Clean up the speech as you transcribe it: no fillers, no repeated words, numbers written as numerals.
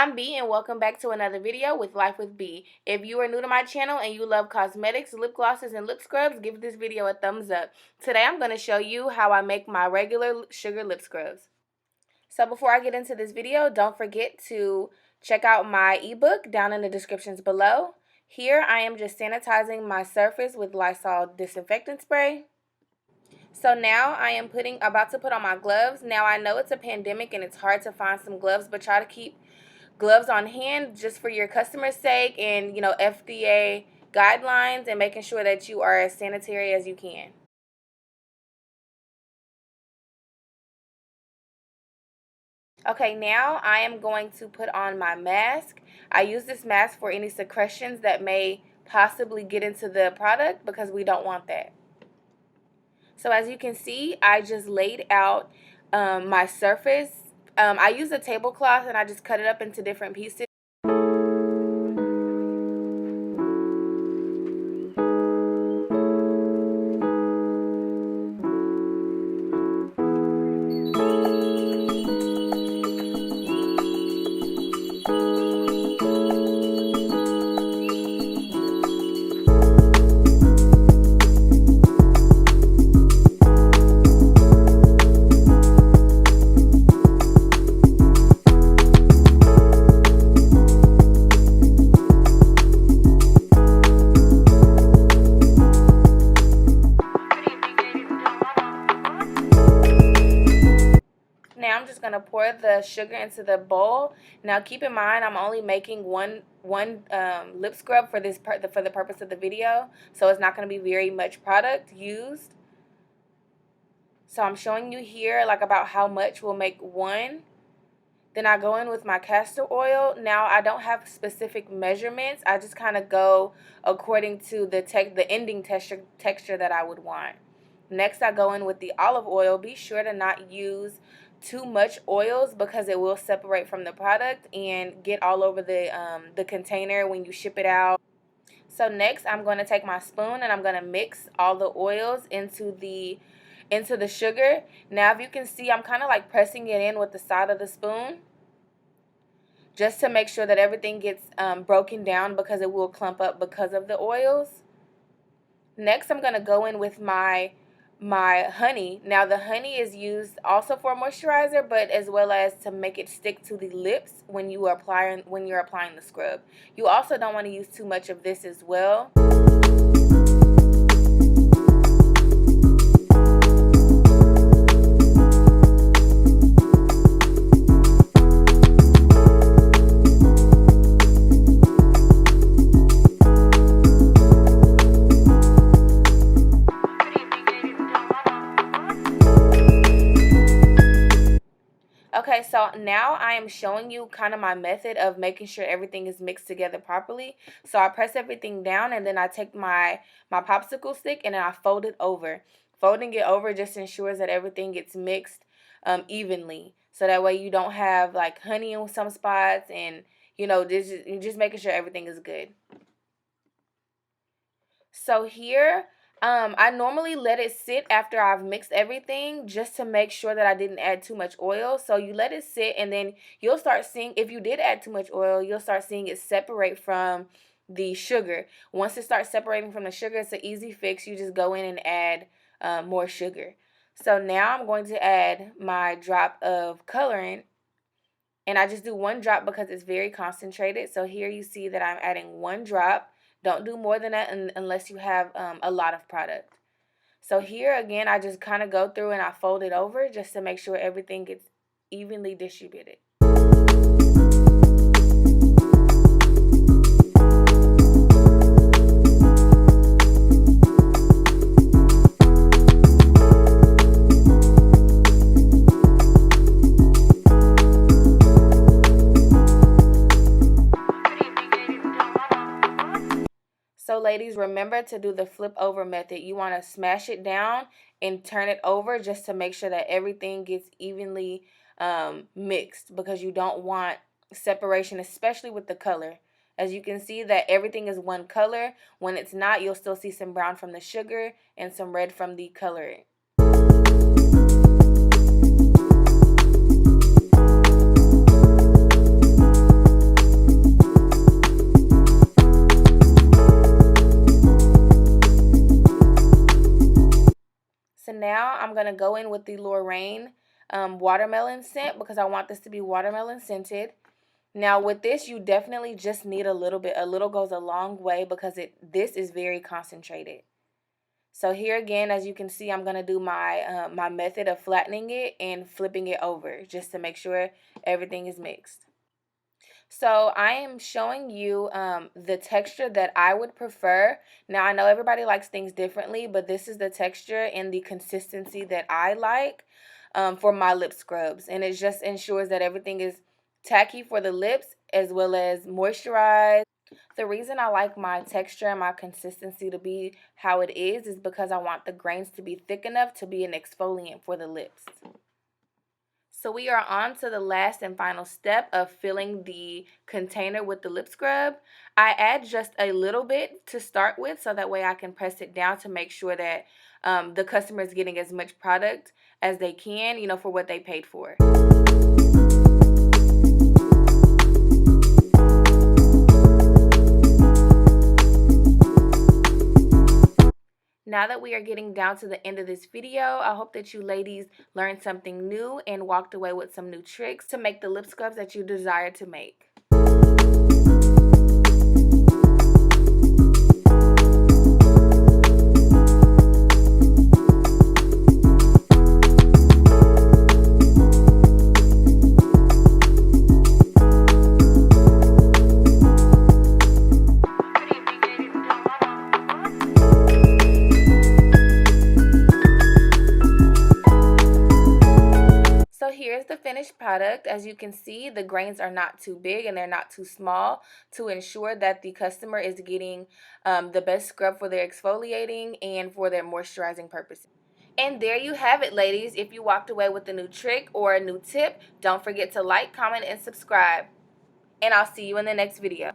I'm B and welcome back to another video with Life with B. If you are new to my channel and you love cosmetics, lip glosses, and lip scrubs, give this video a thumbs up. Today I'm going to show you how I make my regular sugar lip scrubs. So before I get into this video, don't forget to check out my ebook down in the descriptions below. Here I am just sanitizing my surface with Lysol disinfectant spray. So now I am about to put on my gloves. Now I know it's a pandemic and it's hard to find some gloves, but try to keep gloves on hand just for your customer's sake and, FDA guidelines and making sure that you are as sanitary as you can. Okay, now I am going to put on my mask. I use this mask for any secretions that may possibly get into the product because we don't want that. So as you can see, I just laid out my surface. I use a tablecloth and I just cut it up into different pieces. Now I'm just going to pour the sugar into the bowl. Now keep in mind I'm only making one lip scrub for for the purpose of the video, so it's not going to be very much product used. So I'm showing you here like about how much will make one. Then I go in with my castor oil. Now I don't have specific measurements. I just kind of go according to the ending texture that I would want. Next I go in with the olive oil. Be sure to not use too much oils because it will separate from the product and get all over the container when you ship it out. So next I'm going to take my spoon and I'm going to mix all the oils into the sugar. Now if you can see, I'm kind of like pressing it in with the side of the spoon just to make sure that everything gets broken down because it will clump up because of the oils. Next I'm going to go in with my honey. Now the honey is used also for moisturizer, but as well as to make it stick to the lips when you're applying the scrub. You also don't want to use too much of this as well. Okay, so now I am showing you kind of my method of making sure everything is mixed together properly. So I press everything down and then I take my popsicle stick and then I fold it over. Folding it over just ensures that everything gets mixed evenly. So that way you don't have like honey in some spots and, just making sure everything is good. So here, I normally let it sit after I've mixed everything just to make sure that I didn't add too much oil. So you let it sit and then you'll start seeing, if you did add too much oil, you'll start seeing it separate from the sugar. Once it starts separating from the sugar, it's an easy fix. You just go in and add more sugar. So now I'm going to add my drop of coloring. And I just do one drop because it's very concentrated. So here you see that I'm adding one drop. Don't do more than that unless you have a lot of product. So here again, I just kind of go through and I fold it over just to make sure everything gets evenly distributed. So ladies, remember to do the flip over method. You want to smash it down and turn it over just to make sure that everything gets evenly mixed because you don't want separation, especially with the color. As you can see that everything is one color. When it's not, you'll still see some brown from the sugar and some red from the coloring. I'm going to go in with the Lorraine watermelon scent because I want this to be watermelon scented. Now with this, you definitely just need a little bit. A little goes a long way because this is very concentrated. So here again, as you can see, I'm going to do my my method of flattening it and flipping it over just to make sure everything is mixed. So I am showing you the texture that I would prefer. Now I know everybody likes things differently, but this is the texture and the consistency that I like for my lip scrubs. And it just ensures that everything is tacky for the lips as well as moisturized. The reason I like my texture and my consistency to be how it is because I want the grains to be thick enough to be an exfoliant for the lips. So we are on to the last and final step of filling the container with the lip scrub. I add just a little bit to start with so that way I can press it down to make sure that the customer is getting as much product as they can, you know, for what they paid for. Now that we are getting down to the end of this video, I hope that you ladies learned something new and walked away with some new tricks to make the lip scrubs that you desire to make. Here's the finished product. As you can see, the grains are not too big and they're not too small to ensure that the customer is getting the best scrub for their exfoliating and for their moisturizing purposes. And there you have it, ladies. If you walked away with a new trick or a new tip, don't forget to like, comment, and subscribe. And I'll see you in the next video.